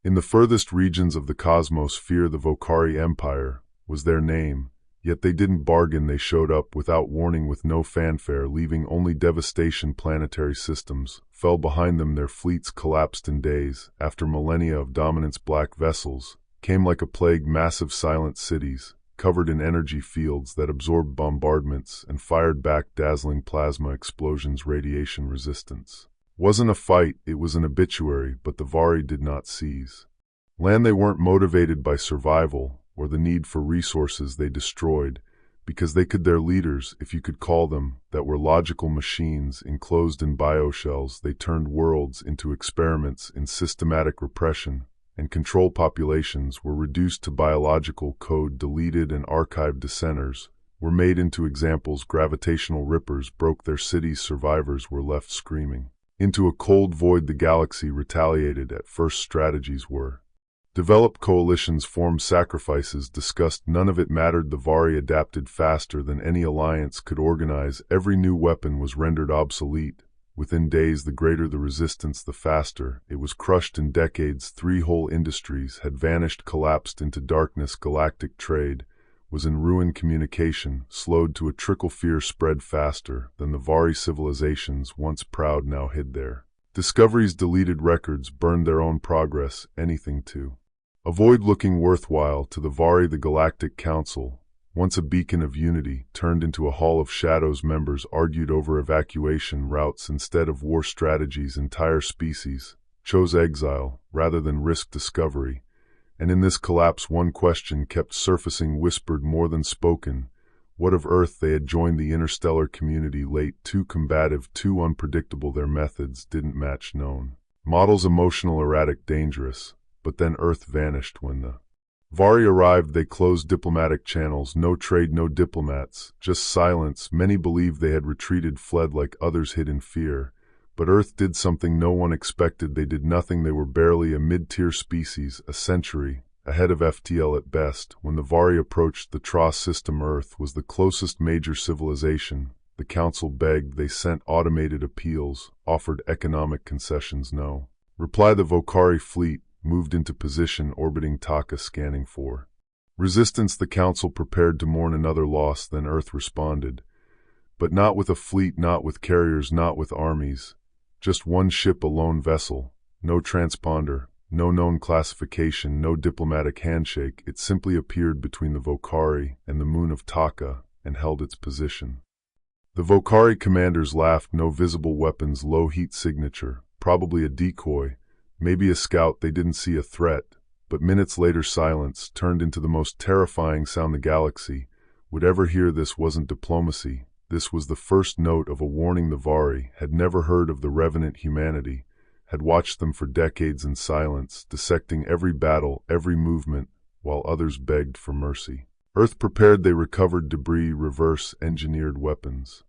In the furthest regions of the cosmos, fear the Vokari Empire was their name, yet they didn't bargain. They showed up without warning, with no fanfare, leaving only devastation. Planetary systems fell behind them, their fleets collapsed in days. After millennia of dominance, black vessels came like a plague, massive silent cities covered in energy fields that absorbed bombardments and fired back dazzling plasma explosions. Radiation resistance wasn't a fight, it was an obituary, but the Vari did not seize land. They weren't motivated by survival or the need for resources. They destroyed because they could. Their leaders, if you could call them that, were logical machines enclosed in bioshells. They turned worlds into experiments in systematic repression and control. Populations were reduced to biological code, deleted and archived. Dissenters were made into examples. Gravitational rippers broke their cities. Survivors were left screaming into a cold void. The galaxy retaliated. At first, strategies were developed, coalitions formed, sacrifices discussed. None of it mattered. The Vari adapted faster than any alliance could organize. Every new weapon was rendered obsolete within days. The greater the resistance, the faster it was crushed. In decades, 3 whole industries had vanished, collapsed into darkness. Galactic trade was in ruin. Communication slowed to a trickle. Fear spread faster than the Vari civilizations, once proud, now hid their discoveries. Deleted records burned their own progress. Anything to avoid looking worthwhile to the Vari. The Galactic Council, once a beacon of unity, turned into a hall of shadows. Members argued over evacuation routes instead of war strategies. Entire species chose exile rather than risk discovery. And in this collapse, one question kept surfacing, whispered more than spoken. What of Earth? They had joined the interstellar community late, too combative, too unpredictable. Their methods didn't match known models. Emotional, erratic, dangerous. But then Earth vanished. When the Vari arrived, they closed diplomatic channels. No trade, no diplomats, just silence. Many believed they had retreated, fled like others, hid in fear. But Earth did something no one expected. They did nothing. They were barely a mid-tier species, a century ahead of FTL at best. When the Vari approached the Tross system, Earth was the closest major civilization. The Council begged. They sent automated appeals, offered economic concessions. No reply. The Vokari fleet moved into position, orbiting Taka, scanning for resistance. The Council prepared to mourn another loss. Then Earth responded, but not with a fleet, not with carriers, not with armies. Just one ship, a lone vessel. No transponder, no known classification, no diplomatic handshake. It simply appeared between the Vokari and the moon of Taka and held its position. The Vokari commanders laughed. No visible weapons, low heat signature, probably a decoy, maybe a scout. They didn't see a threat, but minutes later silence turned into the most terrifying sound the galaxy would ever hear. This wasn't diplomacy. This was the first note of a warning. The Vari had never heard of the revenant. Humanity had watched them for decades in silence, dissecting every battle, every movement, while others begged for mercy. Earth prepared. They recovered debris, reverse-engineered weapons.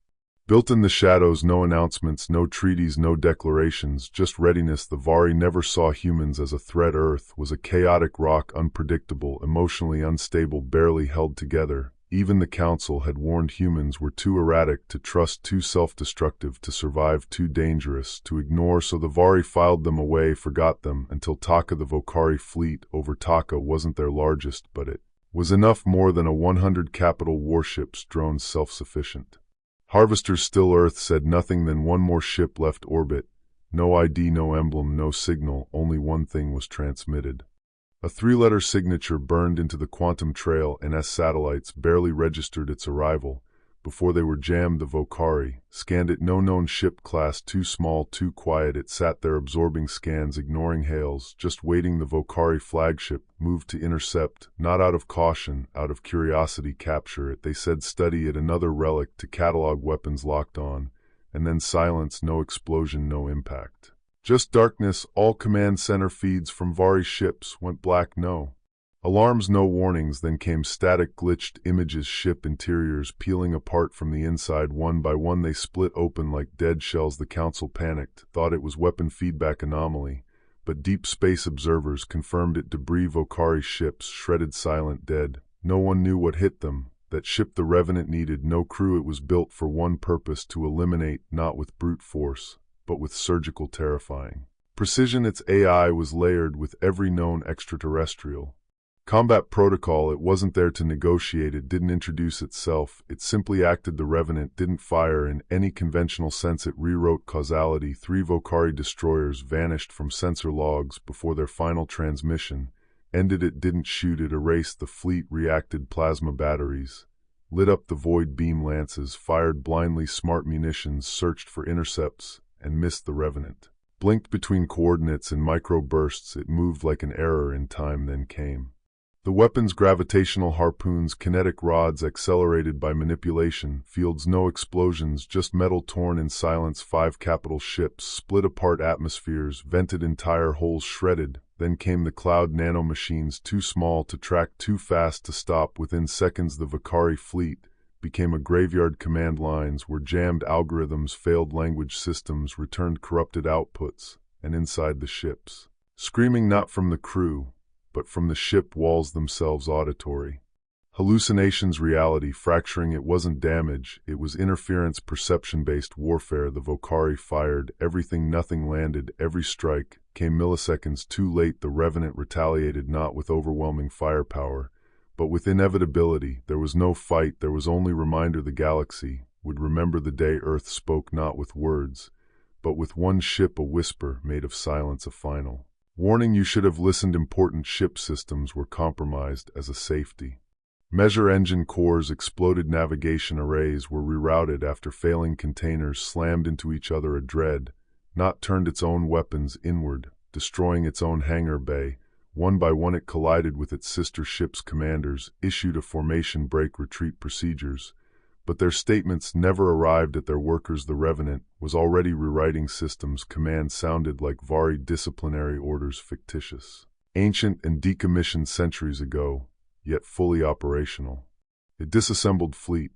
Built in the shadows, no announcements, no treaties, no declarations, just readiness. The Vari never saw humans as a threat. Earth was a chaotic rock, unpredictable, emotionally unstable, barely held together. Even the Council had warned humans were too erratic to trust, too self-destructive to survive, too dangerous to ignore. So the Vari filed them away, forgot them, until Taka. The Vokari fleet over Taka wasn't their largest, but it was enough, more than a 100 capital warships, drones self-sufficient. Harvesters still. Earth said nothing. Then one more ship left orbit. No ID, no emblem, no signal. Only one thing was transmitted. A 3-letter signature burned into the quantum trail, and as satellites barely registered its arrival before they were jammed. The Vokari scanned it. No known ship class, too small, too quiet. It sat there absorbing scans, ignoring hails, just waiting. The Vokari flagship moved to intercept, not out of caution, out of curiosity. Capture it, they said. Study it. Another relic to catalog. Weapons locked on, and then silence. No explosion, no impact. Just darkness. All command center feeds from Vari ships went black. No alarms, no warnings. Then came static, glitched images, ship interiors peeling apart from the inside. One by one they split open like dead shells. The Council panicked, thought it was weapon feedback anomaly, but deep space observers confirmed it. Debris, Vokari ships, shredded, silent, dead. No one knew what hit them. That ship the Revenant needed no crew. It was built for one purpose, to eliminate, not with brute force, but with surgical, terrifying Precision, its AI was layered with every known extraterrestrial. Combat protocol, it wasn't there to negotiate, it didn't introduce itself, it simply acted. The Revenant didn't fire in any conventional sense, it rewrote causality. 3 Volcari destroyers vanished from sensor logs before their final transmission. Ended, it didn't shoot, it erased the fleet. Reacted plasma batteries. Lit up the void beam lances, fired blindly. Smart munitions searched for intercepts and missed the Revenant. Blinked between coordinates in micro-bursts, it moved like an error in time, then came. The weapons, gravitational harpoons, kinetic rods accelerated by manipulation, fields, no explosions, just metal torn in silence. 5 capital ships, split apart atmospheres, vented entire holes, shredded. Then came the cloud nanomachines, too small to track, too fast to stop. Within seconds the Volcari fleet became a graveyard. Command lines were jammed, algorithms failed, language systems returned corrupted outputs, and inside the ships, screaming not from the crew, but from the ship walls themselves, auditory. Hallucinations, reality fracturing. It wasn't damage, it was interference, perception-based warfare. The Volcari fired everything, nothing landed. Every strike came milliseconds too late. The Revenant retaliated not with overwhelming firepower, but with inevitability. There was no fight, there was only reminder. The galaxy would remember the day Earth spoke not with words, but with one ship, a whisper made of silence, a final warning. You should have listened. Important ship systems were compromised as a safety measure. Engine cores exploded, navigation arrays were rerouted after failing. Containers slammed into each other. A dread not turned its own weapons inward, destroying its own hangar bay. One by one it collided with its sister ships. Commanders issued a formation break, retreat procedures, but their statements never arrived at their workers. The Revenant was already rewriting systems. Command sounded like Vari disciplinary orders, fictitious, ancient and decommissioned centuries ago, yet fully operational. It disassembled fleet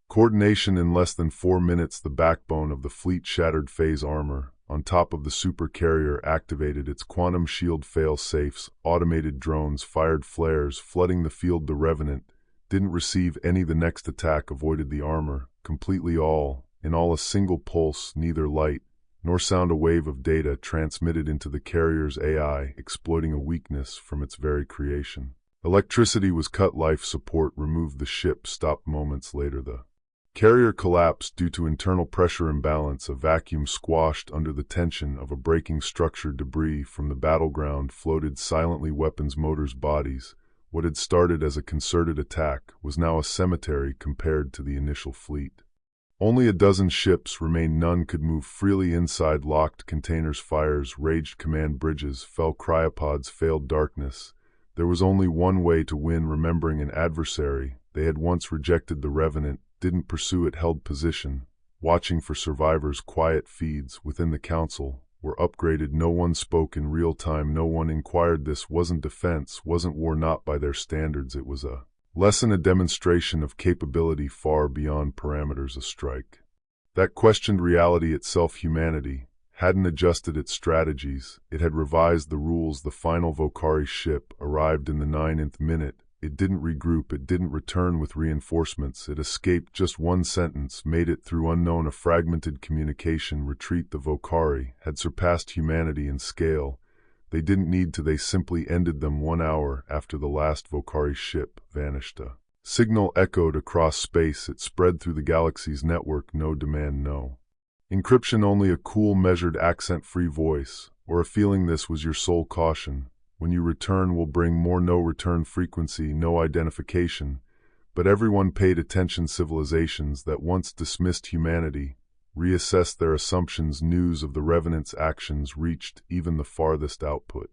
coordination in less than 4 minutes. The backbone of the fleet shattered. Phase armor on top of the supercarrier activated its quantum shield fail-safes. Automated drones fired flares, flooding the field. The Revenant didn't receive any. The next attack avoided the armor completely. All in all, a single pulse, neither light nor sound. A wave of data transmitted into the carrier's AI, exploiting a weakness from its very creation. Electricity was cut, life support removed. The ship stopped moments later. The carrier collapsed due to internal pressure imbalance. A vacuum squashed under the tension of a breaking structure. Debris from the battleground floated silently. Weapons, motors, bodies. What had started as a concerted attack was now a cemetery compared to the initial fleet. Only a dozen ships remained. None could move freely inside. Locked containers, fires raged. Command bridges fell, cryopods failed. Darkness. There was only one way to win. Remembering an adversary they had once rejected. The Revenant didn't pursue it, held position, watching for survivors. Quiet feeds within the council were upgraded. No one spoke in real time, no one inquired. This wasn't defense, wasn't war, not by their standards. It was a lesson, a demonstration of capability far beyond parameters. A strike that questioned reality itself. Humanity hadn't adjusted its strategies, it had revised the rules. The final Volcari ship arrived in the 9th minute. It didn't regroup, it didn't return with reinforcements, it escaped. Just one sentence made it through. Unknown, a fragmented communication. Retreat. The Volcari had surpassed humanity in scale. They didn't need to, they simply ended them. 1 hour after the last Volcari ship vanished, a signal echoed across space. It spread through the galaxy's network. No demand, no encryption, only a cool, measured, accent-free voice, or a feeling. This was your sole caution. When you return, we'll bring more. No return frequency, no identification. But everyone paid attention. Civilizations that once dismissed humanity reassessed their assumptions. News of the Revenant's actions reached even the farthest output.